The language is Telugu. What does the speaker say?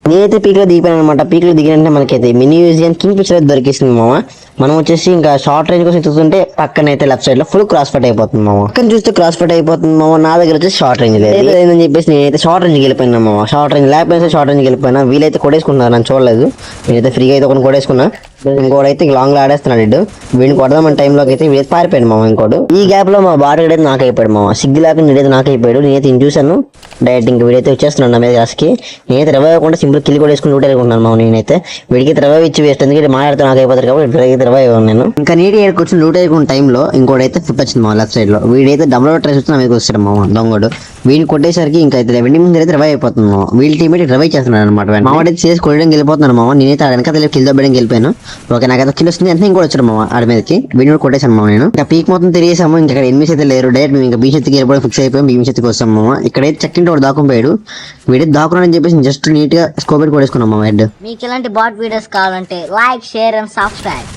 నేనైతే పీక్ లో దిగిపోయాను అనమాట. పీక్ లో దిగినంటే మనకైతే మినీ మ్యూజియం కింగ్ పిక్చర్ దొరికేసింది మామ. మనం వచ్చేసి ఇంకా షార్ట్ రేంజ్ కోసం చూస్తుంటే పక్కన అయితే లెఫ్ట్ సైడ్ లో ఫుల్ క్రాస్ ఫైట్ అయిపోతుంది మామ. పక్కన చూస్తే క్రాస్ ఫైట్ అయిపోతుంది మామ. నా దగ్గర వచ్చేసి షార్ట్ రేంజ్ లేదు అని చెప్పేసి నేనైతే షార్ట్ రేంజ్ వెళ్ళిపోయినా మామ. షార్ట్ రేంజ్ లేకపోతే షార్ట్ రేంజ్ వెళ్ళిపోయినా. వీలైతే కొడేసుకున్నారు, నన్ను చూడలేదు. నేనైతే ఫ్రీగా అయితే ఒకటి కొడేసుకున్నా. ఇంకోడైతే లాంగ్ లో ఆడేస్తున్నాడు ఇడు. వీడిని కొడదామని టైంలోకి అయితే వీడైతే పారిపోయాడు మామ. ఇంకోడు ఈ గ్యాప్ లో మా బాడీ అయితే నాకు అయిపోయాడు మామ. సిగ్గు లేకుండా నేనైతే నాకు అయిపోయాడు. నేనైతే ఇంక చూసాను డైరెక్ట్ ఇంకా వీడైతే వచ్చేస్తున్నాడు నా మీద గ్యాస్కి. నేనైతే రివైవ్ అవ్వకుండా సింపుల్ కిల్ కూడా వేసుకుని లూట్ అనుకుంటున్నాను మామ. నేనైతే వీడికి రివైవ్ ఇచ్చి వేస్ట్, ఎందుకంటే మాట్లాడితే నాకు అయిపోతారు కాబట్టి రివైవ్ నేను ఇంకా నీటి కూర్చొని లూట్ అయ్యుకున్న టైంలో ఇంకోటైతే ఫుట్ వచ్చింది మా లెఫ్ట్ సైడ్ లో. వీడైతే డబుల్ ట్రై వచ్చి నా మీద వస్తాడు మామ దొంగడు. వీడిని కొట్టేసరికి ఇంకా అయితే వెండి ముందు అయితే రివైవ్ అయిపోతుంది మామ. వీళ్ళ టీమేట్ రివైవ్ చేస్తున్నాడు అనమాట. మావాడైతే చేసి కొట్టడానికి వెళ్ళిపోతున్నాను మామ. నేనైతే వెనక కిల్ దొబ్బడానికి వెళ్ళిపోయాను. ఓకే, నాకైతే కిల్ వస్తుంది అంటే ఇంకోటి వచ్చాడు మామ ఆడి మీదకి. వీడిని కూడా కొట్టేశాను మామ. నేను ఇంకా పీక్ మొత్తం తిరిగేసాము. ఇంకా ఇక్కడ ఎనిమిది అయితే లేరు. డైరెక్ట్ మేము ఇంకా బీచ్ ఎత్తికి వెళ్ళిపోవడం ఫిక్స్ అయిపోయాం. బీచ్ ఎత్తికి వస్తాం మామ. ఇక్కడైతే చెక్కింటి వాడు దాక్కుపోయాడు. వీడైతే దాక్కున్నాడని చెప్పేసి జస్ట్ నీట్ గా స్కోప్ పెట్టి కొట్టేసుకున్నాం మామ హెడ్. మీకు ఇలాంటి బాట్ వీడియోస్ కావాలంటే లైక్, షేర్ అండ్ సబ్స్క్రైబ్.